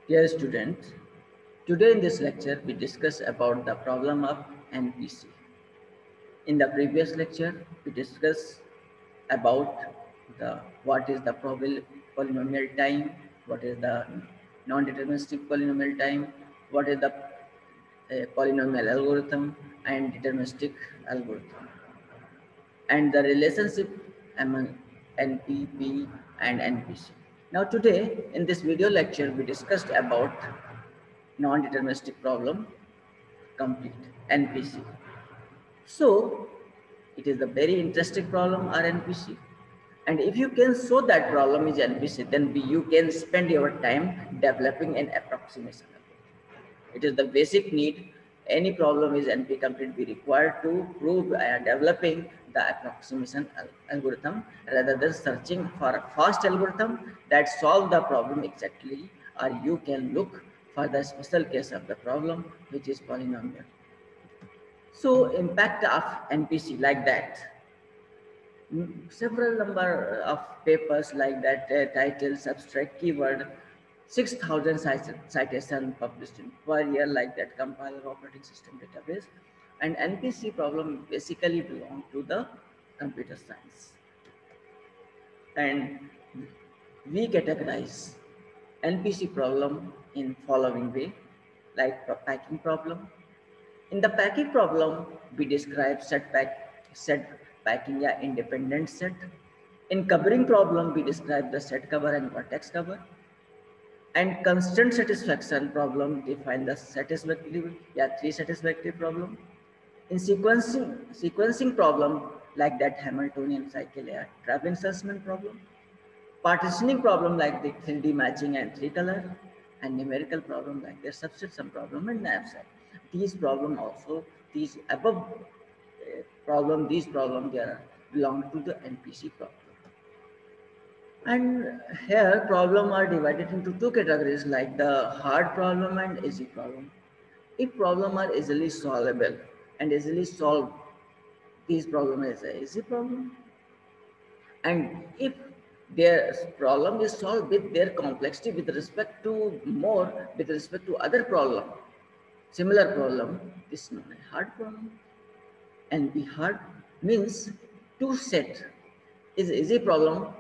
Dear students, today in this lecture we discuss about the problem of NPC. In the previous lecture we discussed about the what is the polynomial time, what is the non-deterministic polynomial time, what is the polynomial algorithm and deterministic algorithm, and the relationship among NPP and NPC. Now today in this video lecture we discussed about non-deterministic problem complete NPC. So it is a very interesting problem or NPC. And if you can show that problem is NPC, then you can spend your time developing an approximation. It is the basic need. Any problem is NP complete be required to prove developing the approximation algorithm rather than searching for a fast algorithm that solve the problem exactly, or you can look for the special case of the problem which is polynomial. So impact of NPC like that. Several number of papers like that, title, subtract, keyword, 6,000 citation published in per year like that, compiler operating system database. And NPC problem basically belong to the computer science. And we categorize NPC problem in following way, like packing problem. In the packing problem, we describe set packing या independent set. In covering problem, we describe the set cover and vertex cover. And constant satisfaction problem define the satisfactory three satisfactory problem. In sequencing problem like that Hamiltonian cycle traveling salesman problem. Partitioning problem like the 3D matching and three color, and numerical problem like the substitution problem and knapsack. These problem also, these above these problem they are belong to the NPC problem. And here problem are divided into two categories like the hard problem and easy problem. If problem are easily solvable and easily solved, these problem is a easy problem. And if their problem is solved with their complexity with respect to other problem, similar problem, this is known as hard problem. And the hard means two set is easy problem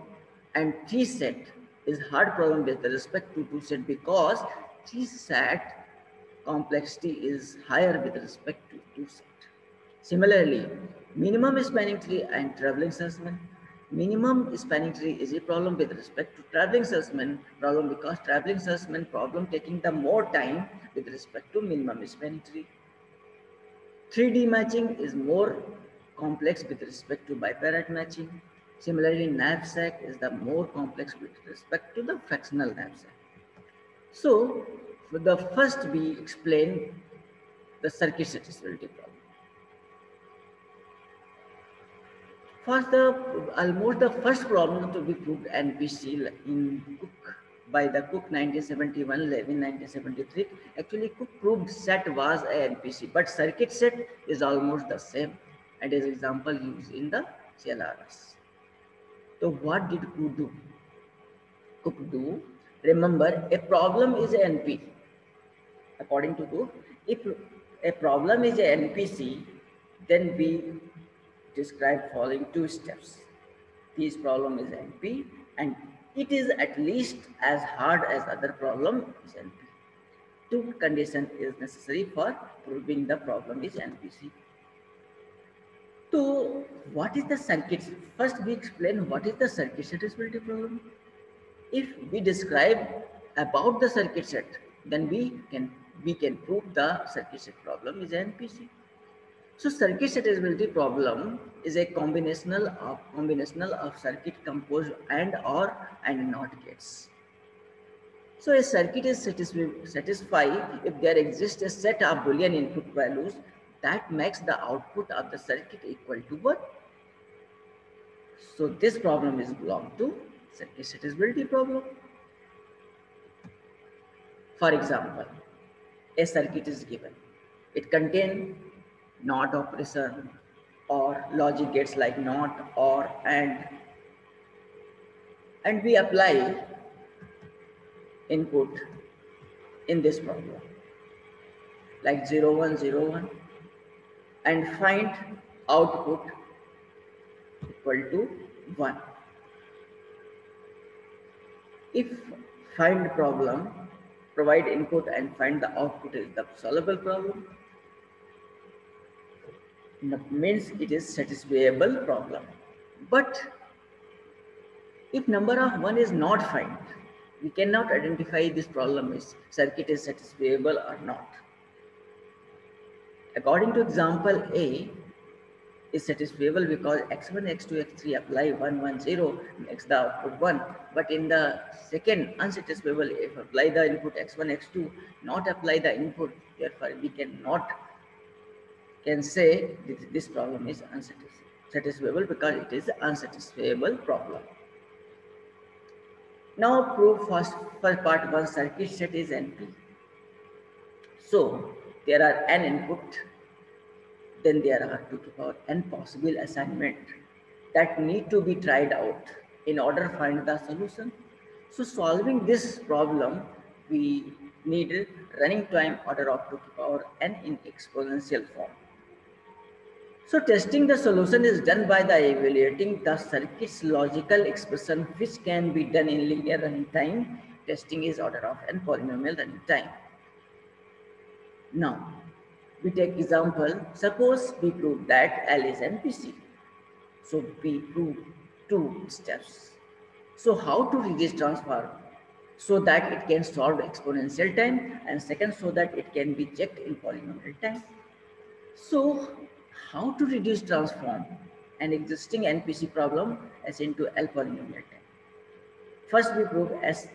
and three set is hard problem with respect to two set, because three set complexity is higher with respect to two set. Similarly, minimum spanning tree and traveling salesman. Minimum spanning tree is a problem with respect to traveling salesman problem, because traveling salesman problem taking the more time with respect to minimum spanning tree. 3D matching is more complex with respect to bipartite matching. Similarly, knapsack is the more complex with respect to the fractional knapsack. So, for the first we explain the circuit satisfiability problem. First, almost the first problem to be proved NPC in Cook by the Cook 1971, Levin 1973. Actually, Cook proved set was a NPC, but circuit set is almost the same, and is example used in the CLRS. So, what did Cook do? Cook do. Remember, a problem is a NP. According to Cook, if a problem is a NPC, then we describe following two steps. This problem is NP and it is at least as hard as other problem is NP. Two conditions is necessary for proving the problem is NPC. So what is the circuit? First we explain what is the circuit satisfiability problem. If we describe about the circuit set, then we can prove the circuit set problem is NPC. So circuit satisfiability problem is a combinational of circuit composed and or and not gates. So a circuit is satisfied if there exists a set of Boolean input values that makes the output of the circuit equal to what? So this problem is belong to circuit satisfiability problem. For example, a circuit is given. It contains not operation or logic gates like not, or, and we apply input in this problem, like 0 1 0 1, and find output equal to 1. If find problem, provide input and find the output is the solvable problem, means it is satisfiable problem. But if number of 1 is not found, we cannot identify this problem is circuit is satisfiable or not. According to example A, is satisfiable because x1, x2, x3 apply 1 1 0 makes the output 1. But in the second unsatisfiable, if apply the input x1, x2, not apply the input, therefore we can say this problem is unsatisfiable because it is an unsatisfiable problem. Now prove for part 1 circuit set is NP. So there are n input, then there are 2 to the power n possible assignment that need to be tried out in order to find the solution. So solving this problem, we need running time order of 2 to the power n in exponential form. So testing the solution is done by the evaluating the circuit's logical expression, which can be done in linear running time. Testing is order of n polynomial running time. Now, we take example, suppose we prove that L is NPC. So we prove 2 steps. So how to reduce transform? So that it can solve exponential time, and second, so that it can be checked in polynomial time. So how to reduce transform an existing NPC problem as into L polynomial time? First we prove S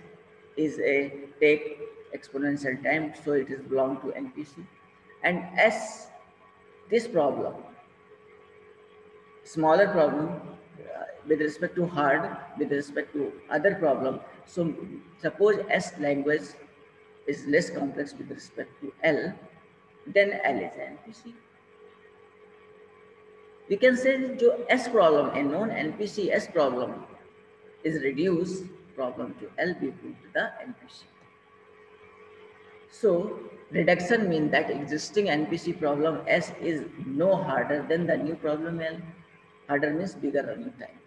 is a take exponential time, so it is belong to NPC. And S, this problem, smaller problem with respect to hard, with respect to other problem. So suppose S language is less complex with respect to L, then L is NPC. We can say that S problem, a known NPC S problem is reduced problem to L be proved to the NPC. So reduction means that existing NPC problem S is no harder than the new problem L. Harder means bigger running time.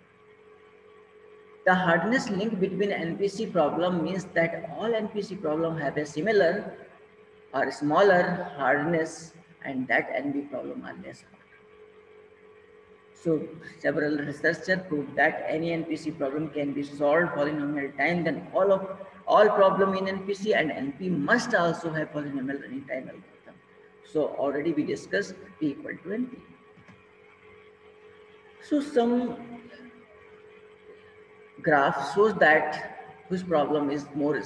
The hardness link between NPC problem means that all NPC problem have a similar or smaller hardness, and that NP problem are less hard. So several researchers proved that any NPC problem can be solved polynomial time, then all problem in NPC, and NP must also have polynomial running time algorithm. So already we discussed P equal to NP. So some graph shows that which problem is more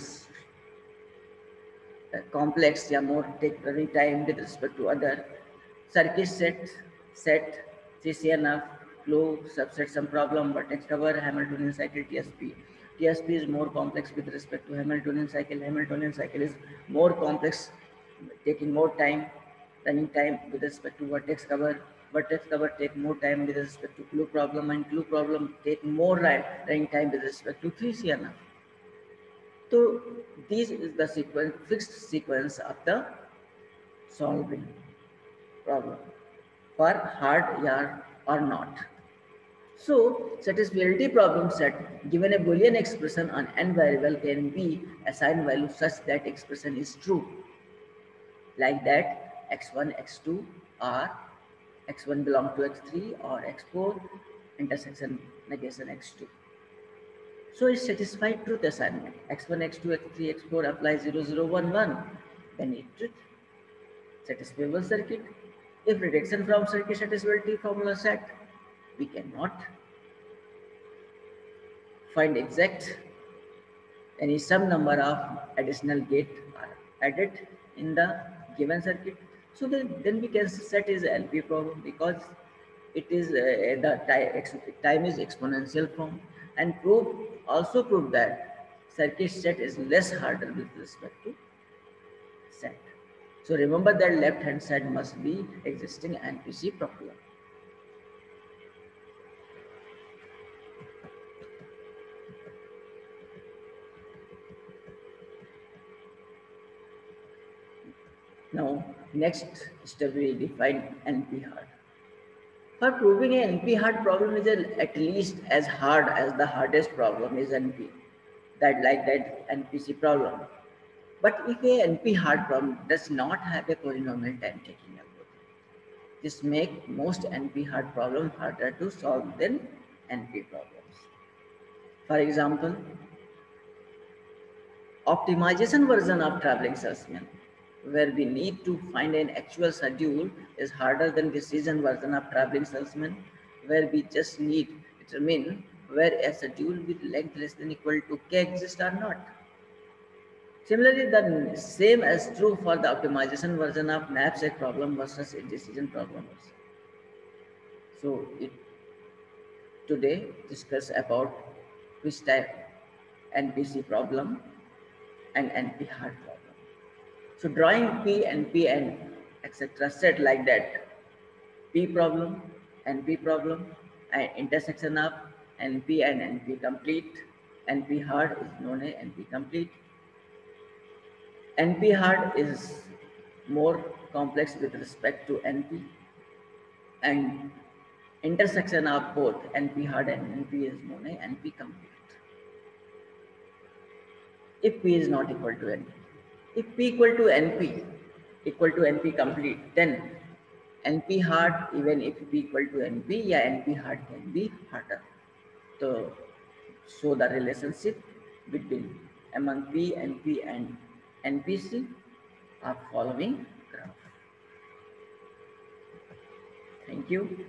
complex, yeah, more take running time with respect to other circuit set, CCNF, flow, subset, some problem, vertex cover, Hamiltonian cycle, TSP. TSP is more complex with respect to Hamiltonian cycle. Hamiltonian cycle is more complex, taking more time, running time with respect to vertex cover. Vertex cover take more time with respect to clue problem, and clue problem take more running time with respect to 3CNF. So this is the sequence, fixed sequence of the solving problem for hard yarn or not. So satisfiability problem set given a Boolean expression on n variable can be assigned value such that expression is true. Like that x1, x2 or x1 belong to x3 or x4 intersection negation x2. So it's satisfied truth assignment. X1, X2, X3, X4 apply 0 0 1 1. Then it satisfiable circuit. If reduction from circuit satisfiability formula set, we cannot find exact any some number of additional gate are added in the given circuit. So then we can set is LP problem because it is the time is exponential form, and also prove that circuit set is less harder with respect to set. So remember that left hand side must be existing NPC problem. Now, next step we define NP hard. For proving a NP hard problem is at least as hard as the hardest problem is NP, that NPC problem. But if a NP hard problem does not have a polynomial time taking algorithm, this makes most NP hard problems harder to solve than NP problems. For example, optimization version of traveling salesman, where we need to find an actual schedule, is harder than decision version of traveling salesman, where we just need to determine where a schedule with length less than equal to k exists or not. Similarly, the same is true for the optimization version of knapsack problem versus a decision problem. So today discuss about which type NPC problem and NP hard problem. So drawing P and P and etc. set like that. P problem, NP problem, and intersection of NP and NP complete. NP hard is known as NP complete. NP hard is more complex with respect to NP, and intersection of both NP hard and NP is known as NP complete. If P is not equal to NP. If P equal to NP, equal to NP complete, then NP hard, even if P equal to NP, yeah, NP hard can be harder. So, show the relationship between among P, NP and NPC are following graph. Thank you.